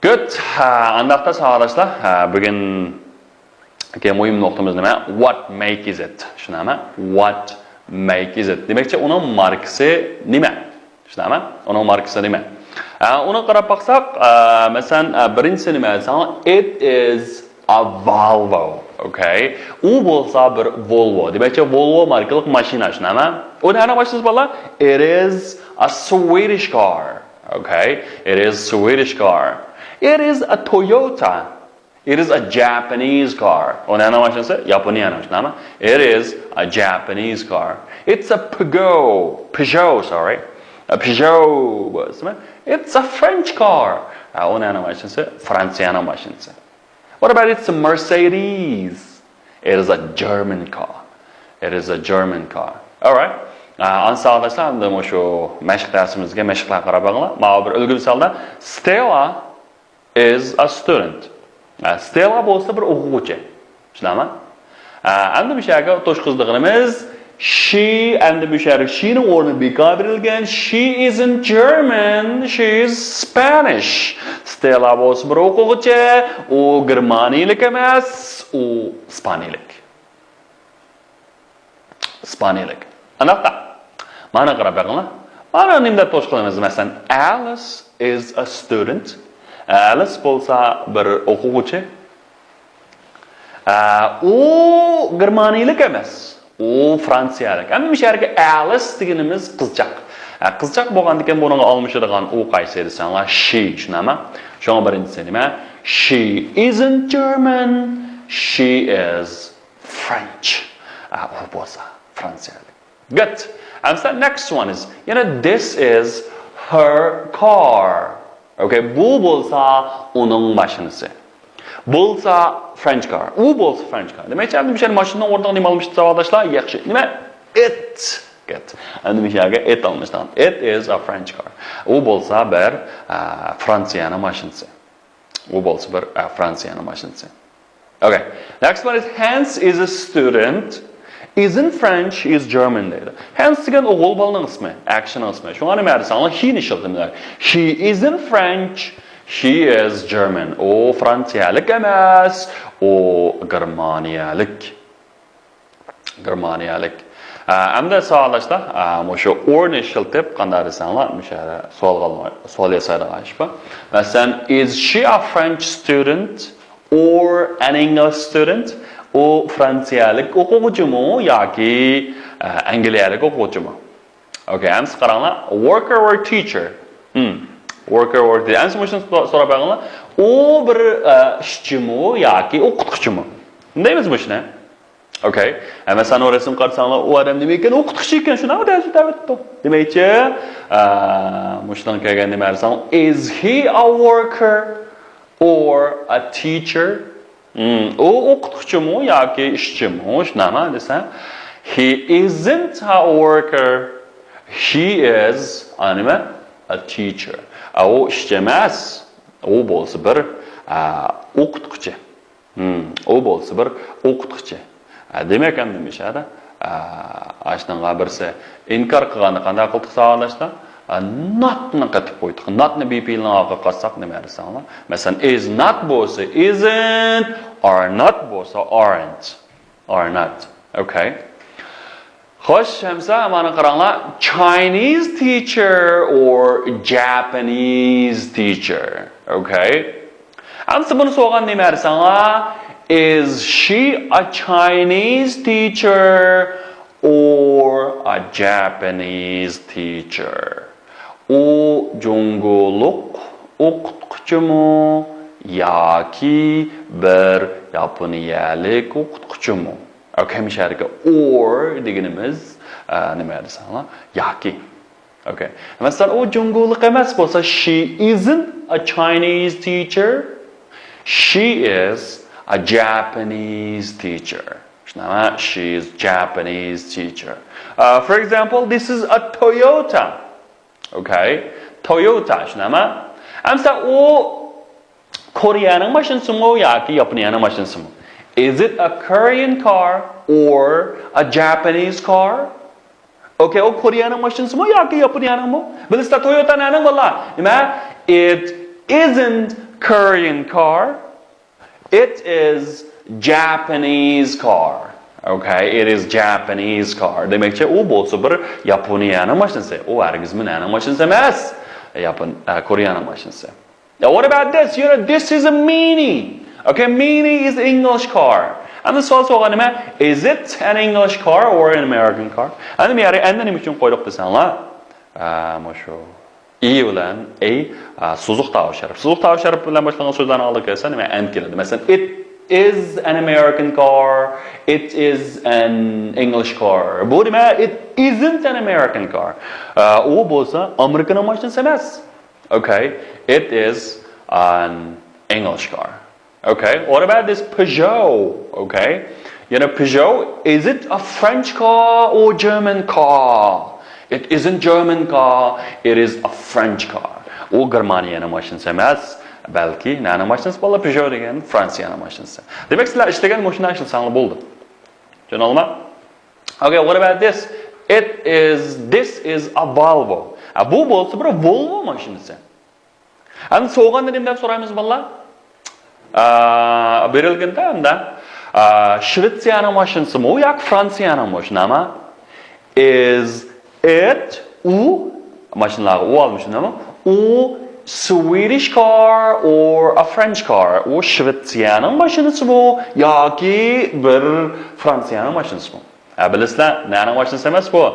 Good. Andaqda sağlaşlar. Bugün muhim noktamız nima? What make is it? Shunami? What make is it? Demekçi onun markası nima? Shunami? Onun markası nima? Ona qarab baqsaq, masalan, birinchisi nima desang, it is a Volvo. Okay? U bo'lsa bir Volvo. Demekçi Volvo markalı mashina, shunami? O nima mashinasi bolalar? It is a Swedish car. Okay? It is Swedish car. It is a Toyota. It is a Japanese car. It is a Japanese car. It's a Peugeot, sorry. A Peugeot. It's a French car. What about it's a Mercedes? It is a German car. It is a German car. All right. Ansağlaşlar, anladım şu meşk dersimizge meşkler qarabağlar. Mağdur bir ülgü misalda Stella is a student. Stella bo'lsa bir o'quvchi. Tushunami? Endi bu yerga to'shqizligimiz she endi bu yerga she'ning o'rni bekor berilgan. She isn't German, she is Spanish. Stella bo'lsa bir o'quvchi, u germaniylik emas, u ispaniylik. Ispaniylik. Anaqa. Mana qarab baqinglar. Mana nimda to'shqilamiz masalan Alice is a student. Alice bo'lsa bir o'quvchi. U germaniylik emas, u fransiyalik. Endi bu yerga Alice deganimiz qizchaq. Qizchaq bo'lgandan buni olmishadigan u qaysi desanglar she, shunami? Shunga birinchisi nima? She isn't German, she is French. U bo'lsa fransiyalik. Good. And the next one is, this is her car. Okay, bu bo'lsa uning mashinasi. Bo'lsa French car. U bo'lsa French car. Demakki, endi bu yerga mashinaning o'rniga nima olmishdi savoldoshlar? Yaxshi. Nima? It. Good. Endi bu yerga it olmishdan. It is a French car. U bo'lsa bir Fransiyaning mashinasi. U bo'lsa bir Fransiyaning mashinasi. Okay. Next one is Hans is a student. Isn't French, is German deydi. Hence degan o'g'il bolaning ismi, action ismi. Shunga nima desanglar, he-ni ishlatadilar. He isn't French, he is German. O fransiyalik emas, o germaniyalik. Germaniyalik. Endi savolashda, o'sha o'rni ishlatib qanday desanglar, o'sha savol yasaydigan ish bor. Masalan, is she a French student or an English student? O fransiyalik o'quvchimi yoki angliyalik o'quvchimi? Okay, endi qaranglar, worker or teacher? Worker or teacher. Endi shuni so'rab qo'yinglar. U bir ishchimi yoki o'qituvchimi? Deymiz bu ishni. Okay. Masalan, o'rasam qarasanglar, u odam nima ekan? O'qituvchi ekan, shuni aytdi. Demakchi, mushdan kelgan nima desam, is he a worker or a teacher? O o'qituvchimi yoki ishchimi? Shunami desam, he isn't a worker, he is a teacher. O ishchi emas, u bo'lsa bir o'qituvchi. U bo'lsa bir o'qituvchi. Demak, endi mishada ashunga birsi inkor qilganda qanday qildik savolashda? Notni qatib qo'ydik. Notni BP'ni orqaga qatsak nima desanglar? Masalan, is not bo'lsa isn't, are not bo'lsa aren't. Are not. Okay. Xo'sh, hamsa mana qaranglar, Chinese teacher or Japanese teacher. Okay. Hamsa buni so'rgan nima desanglar? Is she a Chinese teacher or a Japanese teacher? U junguluq o'qituvchimi yoki bir yaponiyalik o'qituvchimi? Okay, misharga or deganimiz nima desanglar? Yoki. Okay. Masalan, u junguluq emas bo'lsa, she isn't a Chinese teacher. She is a Japanese teacher. She is Japanese teacher. For example, this is a Toyota. Okay, Toyota. Amsa u Koreaning mashinasimi yoki Yaponiyaning mashinasimi? Is it a Korean car or a Japanese car? Okay, o Koreaning mashinasimi yoki Yaponiyangmi? Bilsa Toyota'ning bola. Nima? It isn't Korean car. It is Japanese car. Okay, it is Japanese car. Demekçe o bolsa bir Yaponiyanın maşinası. O Ergizmin'in maşinası emas. Koreyanın maşinası. Now what about this? You know, this is a Mini. Okay, Mini is English car. And this also is it an English car or an American car? And the yere enden için koyduk desenler. Şu iyi bilen suzuk tavşarıp. Suzuk tavşarıp bilen başlanan sözlerini aldık esen end keledi. Mesela it is an American car. It is an English car. Bu demek it isn't an American car. O bolsa Amerikan maşinası emas. Okay, it is an English car. Okay, what about this Peugeot? Okay, you know Peugeot, is it a French car or German car? It isn't German car, it is a French car. O Germaniyanın maşinası emas, belki nana maşinası bola Peugeot degan Fransiyanın maşinası. Demek sizlar işlegan maşina işlsanlar bo'ldi. Tushunalmi? Okay, what about this? This is a Volvo. Bu bo'lsa bir Volvo maşinası. Endi so'g'anda nima deb so'raymiz bolalar? Berilganda unda Shvetsiyaning mashinasimi u yoki Fransiyaning mashinami? Is it u mashinalarga u olmishmi? U Swedish car or a French car? U Shvetsiyaning mashinasimi yoki bir Fransiyaning mashinasimi? Bilasizlar, nani mashinasi emas bu?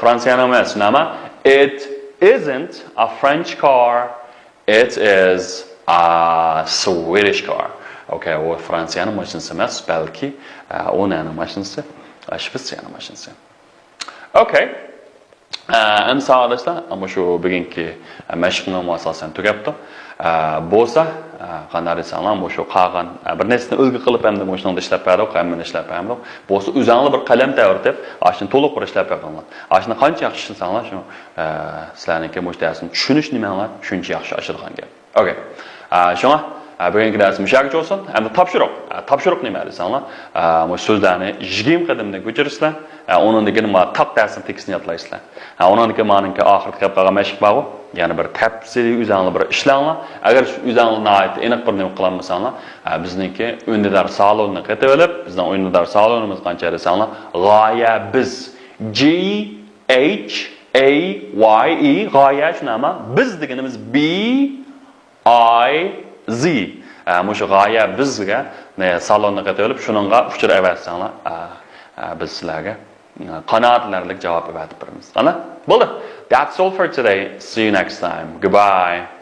Fransiyaning emas, nima? It isn't a French car. It is a Swedish car. Okay, o Fransiyanın maşinası emas, belki o nani maşinası? Shvetsiyanın maşinası. Okay. Endi sağolishlar, ama shu bugungi mashqning asosan tugabdi. Bo'lsa, qanday desanlar, shu qolgan bir narsani o'zga qilib hamda mashqda ishlab berdik, hammani ishlab berdik. Bo'lsa, o'zingizlar bir qalam tayyorlab, ashuni to'liq bir ishlab berganlar. Ashuni qancha yaxshi ishlasanglar, shu sizlarningki mashqdasini tushunish nimalar shuncha yaxshi oshirgan gap. Okay. Shunga bugungi darsimiz shuncha bo'lsin. Endi topshiriq nima desanlar, bu so'zlarni 20 qadamdan ko'chirishlar. Onun nima taq darsini tekstini yodlaysizlar. Onun maniki oxirgi qilib qolgan mashq bor. Ya'ni bir tafsiliy o'zingizlar bir ishlanglar. Agar shu o'zingizlarga oid aniq bir nima qilolmasanglar, bizniki o'yinlar salonini qaytib olib, bizning o'yinlar salonimiz qancha desanglar, g'oya biz G H A Y E g'oya shunama biz deganimiz B I Z. Mushu g'oya bizga salonni qaytib olib, shuningga uchir avatsanglar, biz sizlarga qanoatlarlik javob berib beramiz. Ana? Bo'ldi. That's all for today. See you next time. Goodbye.